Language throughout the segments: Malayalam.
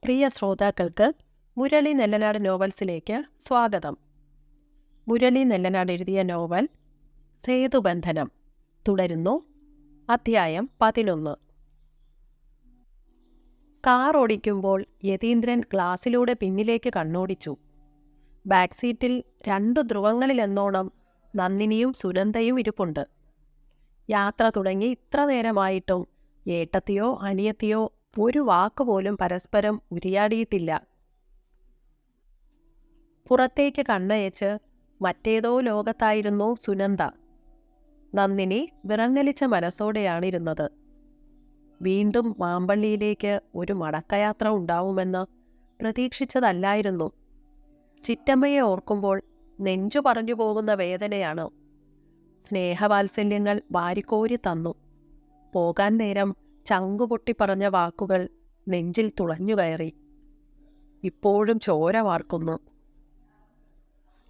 പ്രിയ ശ്രോതാക്കൾക്ക് മുരളി നെല്ലനാട് നോവൽസിലേക്ക് സ്വാഗതം. മുരളി നെല്ലനാട് എഴുതിയ നോവൽ സേതുബന്ധനം തുടരുന്നു. അധ്യായം 11. കാർ ഓടിക്കുമ്പോൾ യതീന്ദ്രൻ ഗ്ലാസിലൂടെ പിന്നിലേക്ക് കണ്ണോടിച്ചു. ബാക്ക് സീറ്റിൽ 2 ധ്രുവങ്ങളിലെന്നോണം നന്ദിനിയും സുനന്ദയും ഇരിപ്പുണ്ട്. യാത്ര തുടങ്ങി ഇത്ര നേരമായിട്ടും ഏട്ടത്തിയോ അനിയത്തിയോ ഒരു വാക്കുപോലും പരസ്പരം ഉരിയാടിയിട്ടില്ല. പുറത്തേക്ക് കണ്ണയച്ച് മറ്റേതോ ലോകത്തായിരുന്നു സുനന്ദ. നന്ദിനി വിറങ്ങലിച്ച മനസ്സോടെയാണിരുന്നത്. വീണ്ടും മാമ്പള്ളിയിലേക്ക് ഒരു മടക്കയാത്ര ഉണ്ടാവുമെന്ന് പ്രതീക്ഷിച്ചതല്ലായിരുന്നു. ചിറ്റമ്മയെ ഓർക്കുമ്പോൾ നെഞ്ചു പറഞ്ഞു പോകുന്ന വേദനയാണ്. സ്നേഹവാത്സല്യങ്ങൾ വാരിക്കോരി തന്നു. പോകാൻ നേരം ചങ്കുപൊട്ടി പറഞ്ഞ വാക്കുകൾ നെഞ്ചിൽ തുളഞ്ഞുകയറി. ഇപ്പോഴും ചോര വാർക്കുന്നു.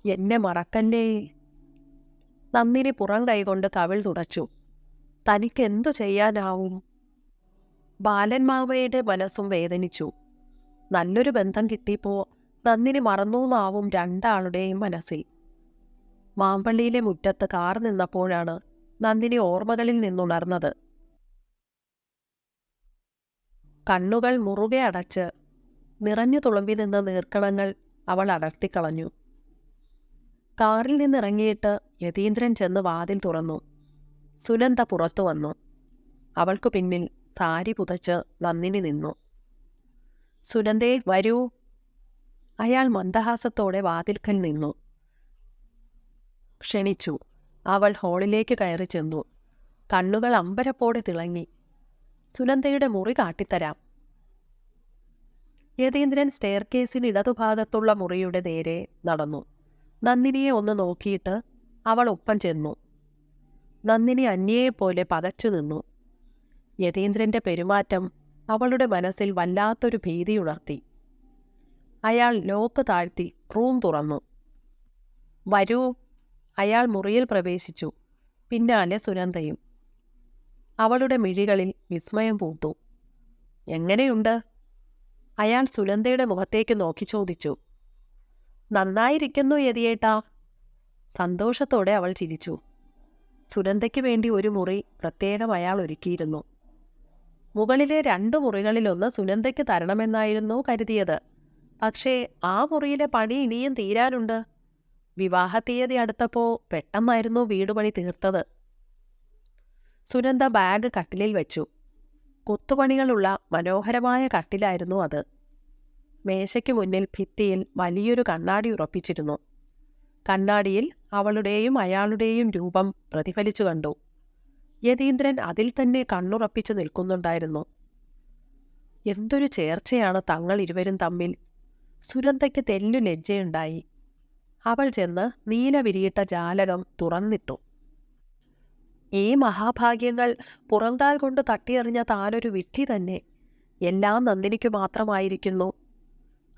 എന്നെ മറക്കല്ലേ. നന്ദിനി പുറം കൈകൊണ്ട് കവിൾ തുടച്ചു. തനിക്കെന്തു ചെയ്യാനാവും? ബാലന്മാവയുടെ മനസ്സും വേദനിച്ചു. നല്ലൊരു ബന്ധം കിട്ടിയപ്പോൾ നന്ദിനി മറന്നൂന്നാവും രണ്ടാളുടെയും മനസ്സിൽ. മാമ്പള്ളിയിലെ മുറ്റത്ത് കാർ നിന്നപ്പോഴാണ് നന്ദിനി ഓർമ്മകളിൽ നിന്നുണർന്നത്. കണ്ണുകൾ മുറുകെ അടച്ച് നിറഞ്ഞു തുളുമ്പി നിന്ന നീർക്കണങ്ങൾ അവൾ അടർത്തിക്കളഞ്ഞു. കാറിൽ നിന്നിറങ്ങിയിട്ട് യതീന്ദ്രൻ ചെന്ന് വാതിൽ തുറന്നു. സുനന്ദ പുറത്തു വന്നു. അവൾക്കു പിന്നിൽ സാരി പുതച്ച് നന്ദിനി നിന്നു. സുനന്ദേ, വരൂ. അയാൾ മന്ദഹാസത്തോടെ വാതിൽക്കൽ നിന്നു. ക്ഷണിച്ചു. അവൾ ഹാളിലേക്ക് കയറി ചെന്നു. കണ്ണുകൾ അമ്പരപ്പോടെ തിളങ്ങി. സുനന്ദയുടെ മുറി കാട്ടിത്തരാം. യതീന്ദ്രൻ സ്റ്റെയർ കേസിന് ഇടതുഭാഗത്തുള്ള മുറിയുടെ നേരെ നടന്നു. നന്ദിനിയെ ഒന്ന് നോക്കിയിട്ട് അവൾ ഒപ്പം ചെന്നു. നന്ദിനി അന്യയെപ്പോലെ പകച്ചു നിന്നു. യതീന്ദ്രന്റെ പെരുമാറ്റം അവളുടെ മനസ്സിൽ വല്ലാത്തൊരു ഭീതിയുണർത്തി. അയാൾ ലോക്ക് താഴ്ത്തി റൂം തുറന്നു. വരൂ. അയാൾ മുറിയിൽ പ്രവേശിച്ചു. പിന്നാലെ സുനന്ദയും. അവളുടെ മിഴികളിൽ വിസ്മയം പൂത്തു. എങ്ങനെയുണ്ട്? അയാൾ സുനന്ദയുടെ മുഖത്തേക്ക് നോക്കി ചോദിച്ചു. നന്നായിരിക്കുന്നു യതിയേട്ടാ. സന്തോഷത്തോടെ അവൾ ചിരിച്ചു. സുനന്ദയ്ക്ക് വേണ്ടി ഒരു മുറി പ്രത്യേകം അയാൾ ഒരുക്കിയിരുന്നു. മുകളിലെ 2 മുറികളിലൊന്ന് സുനന്ദയ്ക്ക് തരണമെന്നായിരുന്നു കരുതിയത്. പക്ഷേ ആ മുറിയിലെ പണി ഇനിയും തീരാനുണ്ട്. വിവാഹ തീയതി അടുത്തപ്പോൾ പെട്ടെന്നായിരുന്നു വീടുപണി തീർത്തത്. സുനന്ദ ബാഗ് കട്ടിലിൽ വെച്ചു. കൊത്തുപണികളുള്ള മനോഹരമായ കട്ടിലായിരുന്നു അത്. മേശയ്ക്ക് മുന്നിൽ ഭിത്തിയിൽ വലിയൊരു കണ്ണാടി ഉറപ്പിച്ചിരുന്നു. കണ്ണാടിയിൽ അവളുടെയും അയാളുടെയും രൂപം പ്രതിഫലിച്ചു കണ്ടു. യതീന്ദ്രൻ അതിൽ തന്നെ കണ്ണുറപ്പിച്ചു നിൽക്കുന്നുണ്ടായിരുന്നു. എന്തൊരു ചേർച്ചയാണ് തങ്ങൾ ഇരുവരും തമ്മിൽ. സുനന്ദയ്ക്ക് തെല്ലു ലജ്ജയുണ്ടായി. അവൾ ചെന്ന് നീല വിരിയിട്ട ജാലകം തുറന്നിട്ടു. ഈ മഹാഭാഗ്യങ്ങൾ പുറങ്കാൽ കൊണ്ട് തട്ടിയെറിഞ്ഞ താനൊരു വിഡ്ഢി തന്നെ. എല്ലാം നന്ദിനിക്കു മാത്രമായിരിക്കുന്നു.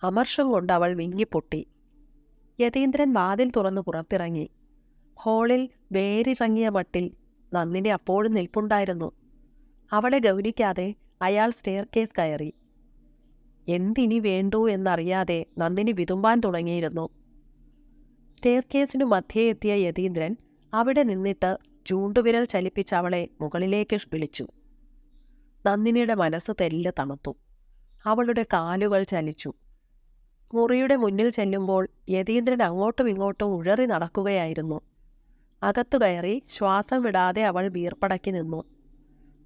അമർഷം കൊണ്ട് അവൾ വിങ്ങിപ്പൊട്ടി. യതീന്ദ്രൻ വാതിൽ തുറന്നു പുറത്തിറങ്ങി. ഹാളിൽ വേരിറങ്ങിയ മട്ടിൽ നന്ദിനി അപ്പോഴും നിൽപ്പുണ്ടായിരുന്നു. അവളെ ഗൗനിക്കാതെ അയാൾ സ്റ്റെയർ കേസ് കയറി. എന്തിനി വേണ്ടൂ എന്നറിയാതെ നന്ദിനി വിതുമ്പാൻ തുടങ്ങിയിരുന്നു. സ്റ്റെയർ കേസിനു മധ്യേ എത്തിയ യതീന്ദ്രൻ അവിടെ നിന്നിട്ട് ചൂണ്ടുവിരൽ ചലിപ്പിച്ച് അവളെ മുകളിലേക്ക് വിളിച്ചു. നന്ദിനിയുടെ മനസ്സ് തെല്ല് തണുത്തു. അവളുടെ കാലുകൾ ചലിച്ചു. മുറിയുടെ മുന്നിൽ ചെല്ലുമ്പോൾ യതീന്ദ്രൻ അങ്ങോട്ടും ഇങ്ങോട്ടും ഉഴറി നടക്കുകയായിരുന്നു. അകത്തു കയറി ശ്വാസം വിടാതെ അവൾ വീർപ്പടക്കി നിന്നു.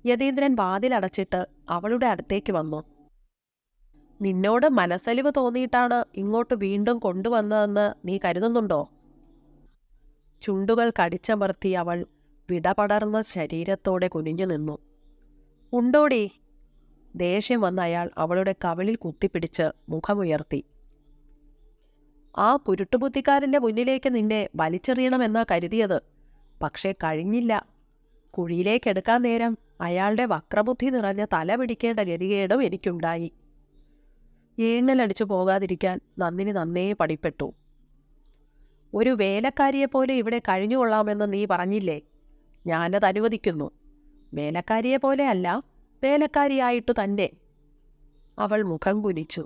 യതീന്ദ്രൻ വാതിലടച്ചിട്ട് അവളുടെ അടുത്തേക്ക് വന്നു. നിന്നോട് മനസ്സലിവ് തോന്നിയിട്ടാണ് ഇങ്ങോട്ട് വീണ്ടും കൊണ്ടുവന്നതെന്ന് നീ കരുതുന്നുണ്ടോ? ചുണ്ടുകൾ കടിച്ചമർത്തി അവൾ വിടപടർന്ന ശരീരത്തോടെ കുനിഞ്ഞു നിന്നു. ഉണ്ടോടി? ദേഷ്യം വന്ന അയാൾ അവളുടെ കവിളിൽ കുത്തിപ്പിടിച്ച് മുഖമുയർത്തി. ആ കുരുട്ടുബുദ്ധിക്കാരൻ്റെ മുന്നിലേക്ക് നിന്നെ വലിച്ചെറിയണമെന്നാ കരുതിയത്. പക്ഷേ കഴിഞ്ഞില്ല. കുഴിയിലേക്കെടുക്കാൻ നേരം അയാളുടെ വക്രബുദ്ധി നിറഞ്ഞ തല പിടിക്കേണ്ട ഗതികേടും എനിക്കുണ്ടായി. ഏങ്ങലടിച്ചു പോകാതിരിക്കാൻ നന്ദിനി നന്നേ പടിപ്പെട്ടു. ഒരു വേലക്കാരിയെപ്പോലെ ഇവിടെ കഴിഞ്ഞുകൊള്ളാമെന്ന് നീ പറഞ്ഞില്ലേ? ഞാനത് അനുവദിക്കുന്നു. വേലക്കാരിയെപ്പോലെ അല്ല, വേലക്കാരിയായിട്ടു തന്നെ. അവൾ മുഖം കുനിച്ചു.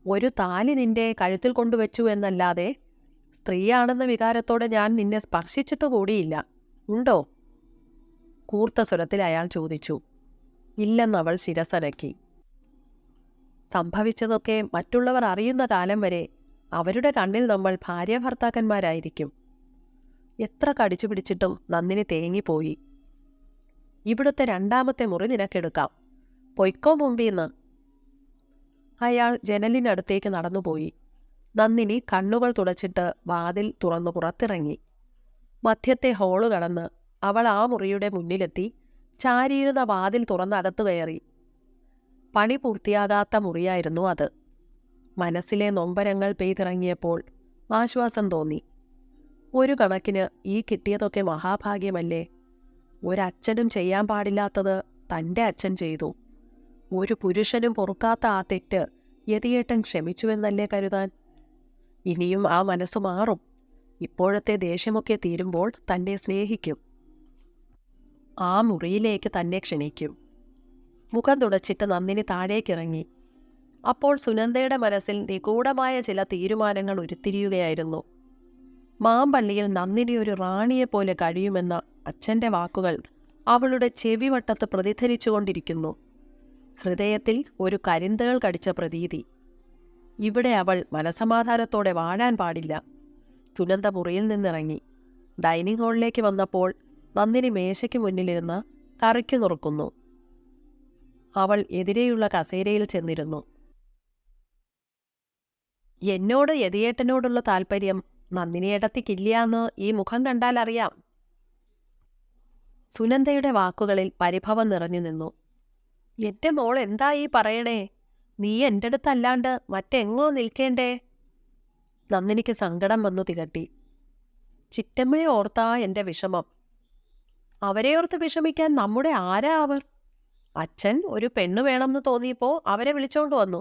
ഒരു താലി നിന്റെ കഴുത്തിൽ കൊണ്ടുവച്ചു എന്നല്ലാതെ സ്ത്രീയാണെന്ന വികാരത്തോടെ ഞാൻ നിന്നെ സ്പർശിച്ചിട്ട് കൂടിയില്ല. ഉണ്ടോ? കൂർത്ത സ്വരത്തിൽ അയാൾ ചോദിച്ചു. ഇല്ലെന്നവൾ ശിരസനക്കി. സംഭവിച്ചതൊക്കെ മറ്റുള്ളവർ അറിയുന്ന കാലം വരെ അവരുടെ കണ്ണിൽ നമ്മൾ ഭാര്യാഭർത്താക്കന്മാരായിരിക്കും. എത്ര കടിച്ചു പിടിച്ചിട്ടും നന്ദിനി തേങ്ങിപ്പോയി. ഇവിടുത്തെ 2ാമത്തെ മുറി നിനക്കെടുക്കാം. പൊയ്ക്കോ മുമ്പീന്ന്. അയാൾ ജനലിനടുത്തേക്ക് നടന്നുപോയി. നന്ദിനി കണ്ണുകൾ തുടച്ചിട്ട് വാതിൽ തുറന്നു പുറത്തിറങ്ങി. മധ്യത്തെ ഹോള് കടന്ന് അവൾ ആ മുറിയുടെ മുന്നിലെത്തി ചാരിയിരുന്ന വാതിൽ തുറന്ന് അകത്തു കയറി. പണി പൂർത്തിയാകാത്ത മുറിയായിരുന്നു അത്. മനസ്സിലെ നൊമ്പരങ്ങൾ പെയ്തിറങ്ങിയപ്പോൾ ആശ്വാസം തോന്നി. ഒരു കണക്കിന് ഈ കിട്ടിയതൊക്കെ മഹാഭാഗ്യമല്ലേ. ഒരച്ഛനും ചെയ്യാൻ പാടില്ലാത്തത് തൻ്റെ അച്ഛൻ ചെയ്തു. ഒരു പുരുഷനും പൊറുക്കാത്ത ആ തെറ്റ് യതിയേട്ടൻ ക്ഷമിച്ചുവെന്നല്ലേ കരുതാൻ. ഇനിയും ആ മനസ്സു മാറും. ഇപ്പോഴത്തെ ദേഷ്യമൊക്കെ തീരുമ്പോൾ തന്നെ സ്നേഹിക്കും. ആ മുറിയിലേക്ക് തന്നെ ക്ഷണിക്കും. മുഖം തുടച്ചിട്ട് നന്ദിനി താഴേക്കിറങ്ങി. അപ്പോൾ സുനന്ദയുടെ മനസ്സിൽ നിഗൂഢമായ ചില തീരുമാനങ്ങൾ ഉരുത്തിരിയുകയായിരുന്നു. മാമ്പള്ളിയിൽ നന്ദിനി ഒരു റാണിയെപ്പോലെ കഴിയുമെന്ന അച്ഛൻ്റെ വാക്കുകൾ അവളുടെ ചെവിവട്ടത്ത് പ്രതിധ്വനിച്ചുകൊണ്ടിരിക്കുന്നു. ഹൃദയത്തിൽ ഒരു കരിന്തകൾ കടിച്ച പ്രതീതി. ഇവിടെ അവൾ മനസമാധാനത്തോടെ വാഴാൻ പാടില്ല. സുനന്ദ മുറിയിൽ നിന്നിറങ്ങി. ഡൈനിങ് ഹാളിലേക്ക് വന്നപ്പോൾ നന്ദിനി മേശയ്ക്ക് മുന്നിലിരുന്ന് കറിക്കു നുറുക്കുന്നു. അവൾ എതിരെയുള്ള കസേരയിൽ ചെന്നിരുന്നു. എന്നോട് യതിയേട്ടനോടുള്ള താല്പര്യം നന്ദിനിയേട്ടത്തിക്കില്ലാന്ന് ഈ മുഖം കണ്ടാൽ അറിയാം. സുനന്ദയുടെ വാക്കുകളിൽ പരിഭവം നിറഞ്ഞു നിന്നു. എൻ്റെ മോൾ എന്താ ഈ പറയണേ? നീ എൻ്റെ അടുത്തല്ലാണ്ട് മറ്റെങ്ങോ നിൽക്കേണ്ടേ? നന്ദിനിക്ക് സങ്കടം വന്നു തികട്ടി. ചിറ്റമ്മയെ ഓർത്താ എൻ്റെ വിഷമം. അവരെ ഓർത്ത് വിഷമിക്കാൻ നമ്മുടെ ആരാ അവർ? അച്ഛൻ ഒരു പെണ്ണ് വേണമെന്ന് തോന്നിയപ്പോൾ അവരെ വിളിച്ചോണ്ട് വന്നു.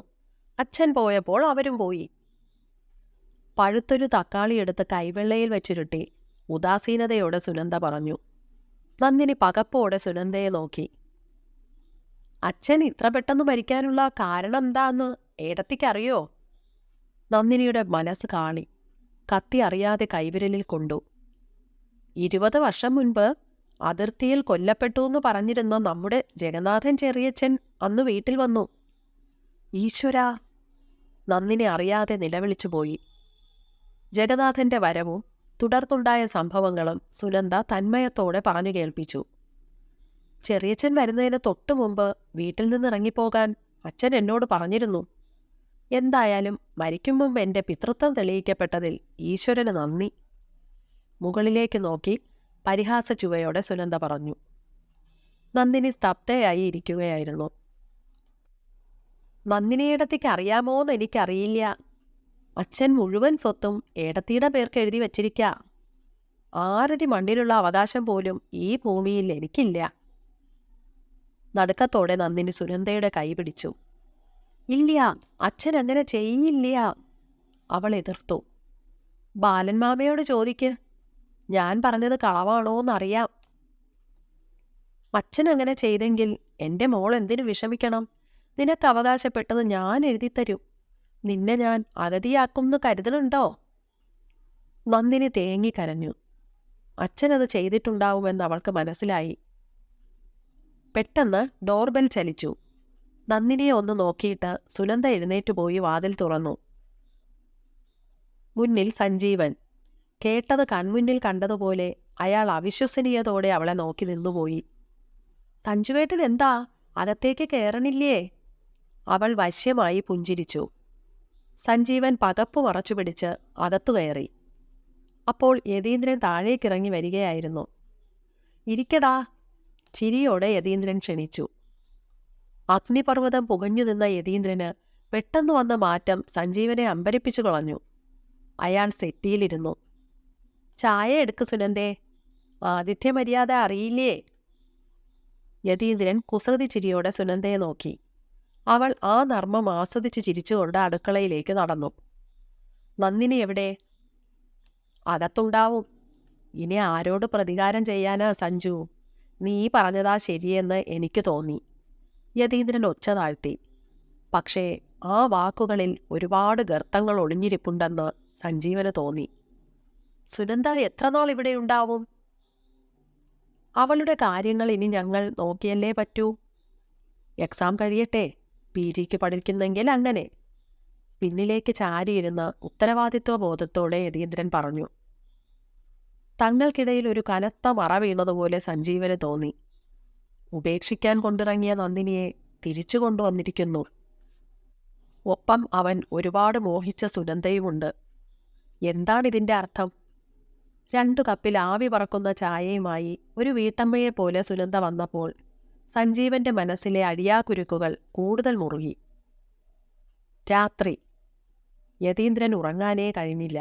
അച്ഛൻ പോയപ്പോൾ അവരും പോയി. പഴുത്തൊരു തക്കാളി എടുത്ത് കൈവെള്ളയിൽ വെച്ചിരുട്ടി ഉദാസീനതയോടെ സുനന്ദ പറഞ്ഞു. നന്ദിനി പകപ്പോടെ സുനന്ദയെ നോക്കി. അച്ഛൻ ഇത്ര പെട്ടെന്ന് മരിക്കാനുള്ള കാരണം എന്താന്ന് ഏടത്തിക്കറിയോ? നന്ദിനിയുടെ മനസ്സ് കാളി. കത്തി അറിയാതെ കൈവിരലിൽ കൊണ്ടു. 20 വർഷം മുൻപ് അതിർത്തിയിൽ കൊല്ലപ്പെട്ടുവെന്ന് പറഞ്ഞിരുന്ന നമ്മുടെ ജഗന്നാഥൻ ചെറിയച്ഛൻ അന്ന് വീട്ടിൽ വന്നു. ഈശ്വരാ! നന്ദിനി അറിയാതെ നിലവിളിച്ചുപോയി. ജഗന്നാഥന്റെ വരവും തുടർന്നുണ്ടായ സംഭവങ്ങളും സുനന്ദ തന്മയത്തോടെ പറഞ്ഞു കേൾപ്പിച്ചു. ചെറിയച്ഛൻ വരുന്നതിന് തൊട്ടു മുമ്പ് വീട്ടിൽ നിന്നിറങ്ങിപ്പോകാൻ അച്ഛൻ എന്നോട് പറഞ്ഞിരുന്നു. എന്തായാലും മരിക്കും മുമ്പ് എൻ്റെ പിതൃത്വം തെളിയിക്കപ്പെട്ടതിൽ ഈശ്വരന് നന്ദി. മുകളിലേക്ക് നോക്കി പരിഹാസ ചുവയോടെ സുനന്ദ പറഞ്ഞു. നന്ദിനി സ്തബ്ധയായി ഇരിക്കുകയായിരുന്നു. നന്ദിനിയേടത്തിക്ക് അറിയാമോന്ന് എനിക്കറിയില്ല. അച്ഛൻ മുഴുവൻ സ്വത്തും ഏടത്തിയുടെ പേർക്ക് എഴുതി വച്ചിരിക്ക. 6 അടി മണ്ണിലുള്ള അവകാശം പോലും ഈ ഭൂമിയിൽ എനിക്കില്ല. നടുക്കത്തോടെ നന്ദിനി സുനന്ദയുടെ കൈ പിടിച്ചു. ഇല്ല, അച്ഛൻ അങ്ങനെ ചെയ്യില്ല, അവൾ എതിർത്തു. ബാലൻമാമയോട് ചോദിക്ക്. ഞാൻ പറഞ്ഞത് കളവാണോന്നറിയാം. അച്ഛൻ അങ്ങനെ ചെയ്തെങ്കിൽ എൻ്റെ മോൾ എന്തിനു വിഷമിക്കണം? നിനക്ക് അവകാശപ്പെട്ടത് ഞാൻ എഴുതിത്തരും. നിന്നെ ഞാൻ അഗതിയാക്കുമെന്ന് കരുതലുണ്ടോ? നന്ദിനി തേങ്ങിക്കരഞ്ഞു. അച്ഛനത് ചെയ്തിട്ടുണ്ടാവുമെന്ന് അവൾക്ക് മനസ്സിലായി. പെട്ടെന്ന് ഡോർബെൽ ചലിച്ചു. നന്ദിനിയെ ഒന്ന് നോക്കിയിട്ട് സുനന്ദ എഴുന്നേറ്റുപോയി വാതിൽ തുറന്നു. മുന്നിൽ സഞ്ജീവൻ. കേട്ടത് കൺമുന്നിൽ കണ്ടതുപോലെ അയാൾ അവിശ്വസനീയതോടെ അവളെ നോക്കി നിന്നുപോയി. സഞ്ജുവേട്ടൻ എന്താ അകത്തേക്ക് കയറണില്ലേ? അവൾ വശ്യമായി പുഞ്ചിരിച്ചു. സഞ്ജീവൻ പകപ്പ് മറച്ചുപിടിച്ച് അകത്തു കയറി. അപ്പോൾ യതീന്ദ്രൻ താഴേക്കിറങ്ങി വരികയായിരുന്നു. ഇരിക്കടാ, ചിരിയോടെ യതീന്ദ്രൻ ക്ഷണിച്ചു. അഗ്നിപർവ്വതം പുകഞ്ഞു നിന്ന യതീന്ദ്രന് പെട്ടെന്ന് വന്ന മാറ്റം സഞ്ജീവനെ അമ്പരിപ്പിച്ചു കളഞ്ഞു. അയാൾ സെറ്റിയിലിരുന്നു. ചായ എടുക്ക് സുനന്ദേ, ആതിഥ്യമര്യാദ അറിയില്ലേ? യതീന്ദ്രൻ കുസൃതി ചിരിയോടെ സുനന്ദയെ നോക്കി. അവൾ ആ നർമ്മം ആസ്വദിച്ച് ചിരിച്ചുകൊണ്ട് അടുക്കളയിലേക്ക് നടന്നു. നന്ദിനി എവിടെ? അകത്തുണ്ടാവും. ഇനി ആരോട് പ്രതികാരം ചെയ്യാനാ സഞ്ജു? നീ പറഞ്ഞതാ ശരിയെന്ന് എനിക്ക് തോന്നി. യതീന്ദ്രൻ ഒച്ച താഴ്ത്തി. പക്ഷേ ആ വാക്കുകളിൽ ഒരുപാട് ഗർത്തങ്ങൾ ഒളിഞ്ഞിരിപ്പുണ്ടെന്ന് സഞ്ജീവന് തോന്നി. സുനന്ദ എത്ര നാൾ ഇവിടെ ഉണ്ടാവും? അവളുടെ കാര്യങ്ങൾ ഇനി ഞങ്ങൾ നോക്കിയല്ലേ പറ്റൂ. എക്സാം കഴിയട്ടെ, PGക്ക് പഠിക്കുന്നെങ്കിൽ അങ്ങനെ. പിന്നിലേക്ക് ചാരിയിരുന്ന് ഉത്തരവാദിത്വ ബോധത്തോടെ യതീന്ദ്രൻ പറഞ്ഞു. തങ്ങൾക്കിടയിൽ ഒരു കനത്ത മറ വീണതുപോലെ സഞ്ജീവന് തോന്നി. ഉപേക്ഷിക്കാൻ കൊണ്ടിറങ്ങിയ നന്ദിനിയെ തിരിച്ചു കൊണ്ടുവന്നിരിക്കുന്നു. ഒപ്പം അവൻ ഒരുപാട് മോഹിച്ച സുനന്ദയുമുണ്ട്. എന്താണിതിൻ്റെ അർത്ഥം? 2 കപ്പിൽ ആവി പറക്കുന്ന ചായയുമായി ഒരു വീട്ടമ്മയെപ്പോലെ സുനന്ദ വന്നപ്പോൾ സഞ്ജീവന്റെ മനസ്സിലെ അടിയാകുരുക്കുകൾ കൂടുതൽ മുറുകി. രാത്രി യതീന്ദ്രൻ ഉറങ്ങാനേ കഴിഞ്ഞില്ല.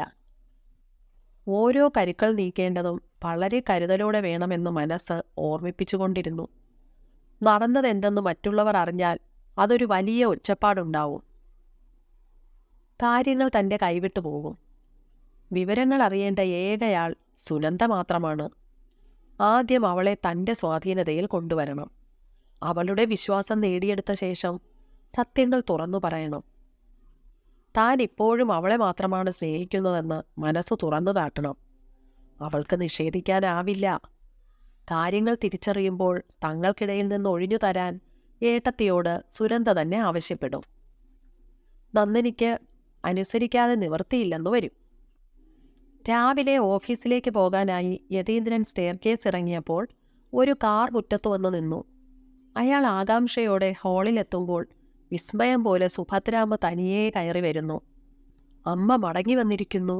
ഓരോ കരുക്കൾ നീക്കേണ്ടതും വളരെ കരുതലോടെ വേണമെന്ന് മനസ്സ് ഓർമ്മിപ്പിച്ചുകൊണ്ടിരുന്നു. നടന്നതെന്തെന്ന് മറ്റുള്ളവർ അറിഞ്ഞാൽ അതൊരു വലിയ ഒച്ചപ്പാടുണ്ടാവും. കാര്യങ്ങൾ തൻ്റെ കൈവിട്ടു പോകും. വിവരങ്ങൾ അറിയേണ്ട ഏകയാൾ സുനന്ദ മാത്രമാണ്. ആദ്യം അവളെ തൻ്റെ സ്വാധീനതയിൽ കൊണ്ടുവരണം. അവളുടെ വിശ്വാസം നേടിയെടുത്ത ശേഷം സത്യങ്ങൾ തുറന്നു പറയണം. താൻ ഇപ്പോഴും അവളെ മാത്രമാണ് സ്നേഹിക്കുന്നതെന്ന് മനസ്സ് തുറന്നു കാട്ടണം. അവൾക്ക് നിഷേധിക്കാനാവില്ല. കാര്യങ്ങൾ തിരിച്ചറിയുമ്പോൾ തങ്ങൾക്കിടയിൽ നിന്ന് ഒഴിഞ്ഞു തരാൻ ഏട്ടത്തിയോട് സുനന്ദ തന്നെ ആവശ്യപ്പെടും. നന്ദിനിക്ക് അനുസരിക്കാതെ നിവൃത്തിയില്ലെന്നു വരും. രാവിലെ ഓഫീസിലേക്ക് പോകാനായി യതീന്ദ്രൻ സ്റ്റെയർകേസ് ഇറങ്ങിയപ്പോൾ ഒരു കാർ മുറ്റത്തു വന്നു നിന്നു. അയാൾ ആകാംക്ഷയോടെ ഹാളിലെത്തുമ്പോൾ വിസ്മയം പോലെ സുഭദ്രാമ്മ തനിയെ കയറി വരുന്നു. അമ്മ മടങ്ങി വന്നിരിക്കുന്നു.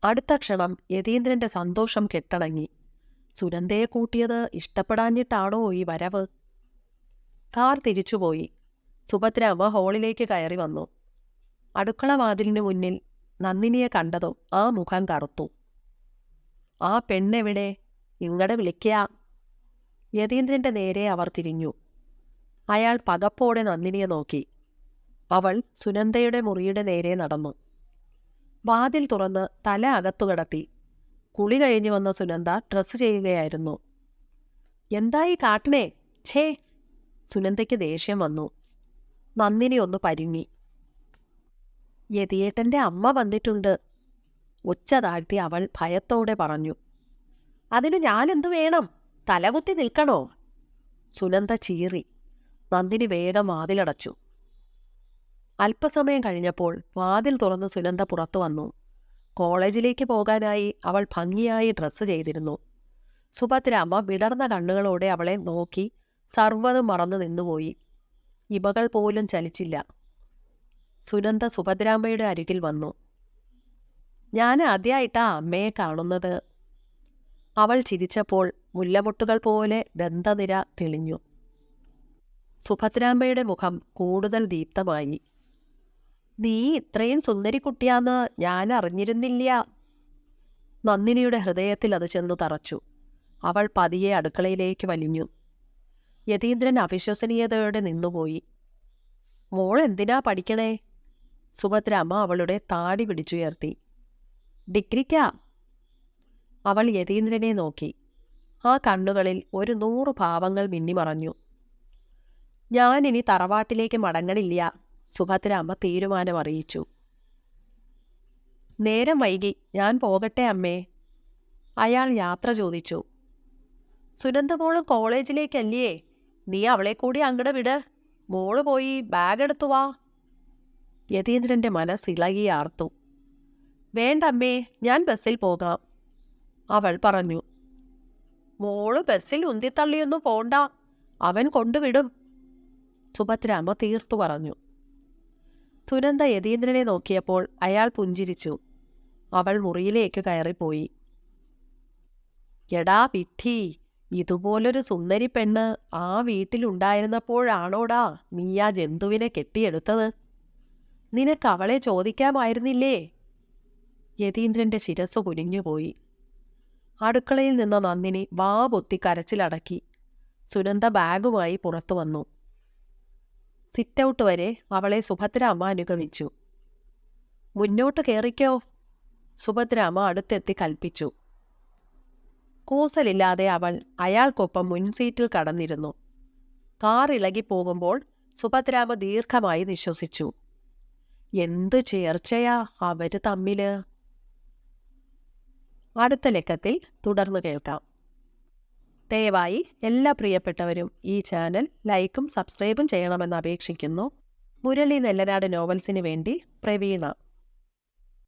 അടുത്ത ക്ഷണം യതീന്ദ്രന്റെ സന്തോഷം കെട്ടടങ്ങി. സുനന്ദയെ കൂട്ടിയത് ഇഷ്ടപ്പെടാഞ്ഞിട്ടാണോ ഈ വരവ്? കാർ തിരിച്ചുപോയി. സുഭദ്രാമ്മ ഹാളിലേക്ക് കയറി വന്നു. അടുക്കള വാതിലിനു മുന്നിൽ നന്ദിനിയെ കണ്ടതും ആ മുഖം കറുത്തു. ആ പെണ്ണെവിടെ? ഇങ്ങടെ വിളിക്കുക. യതീന്ദ്രന്റെ നേരെ അവർ തിരിഞ്ഞു. അയാൾ പകപ്പോടെ നന്ദിനിയെ നോക്കി. അവൾ സുനന്ദയുടെ മുറിയുടെ നേരെ നടന്നു. വാതിൽ തുറന്ന് തല അകത്തു കടത്തി. കുളി കഴിഞ്ഞു വന്ന സുനന്ദ ഡ്രസ്സ് ചെയ്യുകയായിരുന്നു. എന്തായി കാട്ടണേ? ഛേ! സുനന്ദയ്ക്ക് ദേഷ്യം വന്നു. നന്ദിനി ഒന്ന് പരുങ്ങി. യതിയേട്ടൻ്റെ അമ്മ വന്നിട്ടുണ്ട്, ഒച്ച താഴ്ത്തി അവൾ ഭയത്തോടെ പറഞ്ഞു. അതിനു ഞാനെന്തു വേണം? തലകുത്തി നിൽക്കണോ? സുനന്ദ ചീറി. നന്ദിനി വേഗം വാതിലടച്ചു. അല്പസമയം കഴിഞ്ഞപ്പോൾ വാതിൽ തുറന്ന് സുനന്ദ പുറത്തു വന്നു. കോളേജിലേക്ക് പോകാനായി അവൾ ഭംഗിയായി ഡ്രസ്സ് ചെയ്തിരുന്നു. സുഭദ്രാമ്മ വിടർന്ന കണ്ണുകളോടെ അവളെ നോക്കി സർവ്വതും മറന്നു നിന്നുപോയി. ഇമകൾ പോലും ചലിച്ചില്ല. സുനന്ദ സുഭദ്രാമ്മയുടെ അരികിൽ വന്നു. ഞാൻ ആദ്യമായിട്ടാ അമ്മയെ കാണുന്നത്. അവൾ ചിരിച്ചപ്പോൾ മുല്ലമൊട്ടുകൾ പോലെ ദന്തനിര തെളിഞ്ഞു. സുഭദ്രാമ്മയുടെ മുഖം കൂടുതൽ ദീപ്തമായി. നീ ഇത്രയും സുന്ദരിക്കുട്ടിയാന്ന് ഞാൻ അറിഞ്ഞിരുന്നില്ല. നന്ദിനിയുടെ ഹൃദയത്തിൽ അത് ചെന്നു തറച്ചു. അവൾ പതിയെ അടുക്കളയിലേക്ക് വലിഞ്ഞു. യതീന്ദ്രൻ അവിശ്വസനീയതയോടെ നിന്നുപോയി. മോൾ എന്തിനാ പഠിക്കണേ? സുഭദ്രാമ്മ അവളുടെ താടി പിടിച്ചുയർത്തി. ഡിഗ്രിക്കാ. അവൾ യതീന്ദ്രനെ നോക്കി. ആ കണ്ണുകളിൽ 100 ഭാവങ്ങൾ മിന്നിമറഞ്ഞു. ഞാനിനി തറവാട്ടിലേക്ക് മടങ്ങണില്ല, സുഭദ്രാമ്മ തീരുമാനമറിയിച്ചു. നേരം വൈകി, ഞാൻ പോകട്ടെ അമ്മേ? അയാൾ യാത്ര ചോദിച്ചു. സുനന്ദ മോള് കോളേജിലേക്കല്ലേ? നീ അവളെ കൂടി അങ്ങടെ വിട്. മോള് പോയി ബാഗ് എടുത്തു വാ. യതീന്ദ്രൻ്റെ മനസ്സിളകി ആർത്തു. വേണ്ടമ്മേ, ഞാൻ ബസ്സിൽ പോകാം, അവൾ പറഞ്ഞു. മോള് ബസ്സിൽ ഉന്തിത്തള്ളിയൊന്നും പോണ്ട, അവൻ കൊണ്ടുവിടും, സുഭദ്രാമ്മ തീർത്തു പറഞ്ഞു. സുനന്ദ യതീന്ദ്രനെ നോക്കിയപ്പോൾ അയാൾ പുഞ്ചിരിച്ചു. അവൾ മുറിയിലേക്ക് കയറിപ്പോയി. എടാ വിഡ്ഢി, ഇതുപോലൊരു സുന്ദരി പെണ്ണ് ആ വീട്ടിലുണ്ടായിരുന്നപ്പോഴാണോടാ നീ ആ ജന്തുവിനെ കെട്ടിയെടുത്തത്? നിനക്ക് അവളെ ചോദിക്കാമായിരുന്നില്ലേ? യതീന്ദ്രൻ്റെ ശിരസ്സു കുനിഞ്ഞുപോയി. അടുക്കളയിൽ നിന്ന നന്ദിനി വാ പൊത്തി കരച്ചിലടക്കി. സുനന്ദ ബാഗുമായി പുറത്തു വന്നു. സിറ്റൗട്ട് വരെ അവളെ സുഭദ്രാമ്മ അനുഗമിച്ചു. മുന്നോട്ട് കയറിക്കോ, സുഭദ്രാമ്മ അടുത്തെത്തി കൽപ്പിച്ചു. കൂസലില്ലാതെ അവൾ അയാൾക്കൊപ്പം മുൻസീറ്റിൽ കടന്നിരുന്നു. കാർ ഇളകിപ്പോകുമ്പോൾ സുഭദ്രാമ്മ ദീർഘമായി നിശ്വസിച്ചു. എന്തു ചേർച്ചയാ അവര് തമ്മില്. അടുത്ത ലക്കത്തിൽ തുടർന്നു കേൾക്കാം. ദയവായി എല്ലാ പ്രിയപ്പെട്ടവരും ഈ ചാനൽ ലൈക്കും സബ്സ്ക്രൈബും ചെയ്യണമെന്ന് അപേക്ഷിക്കുന്നു. മുരളി നെല്ലനാട് നോവൽസിന് വേണ്ടി പ്രവീണ.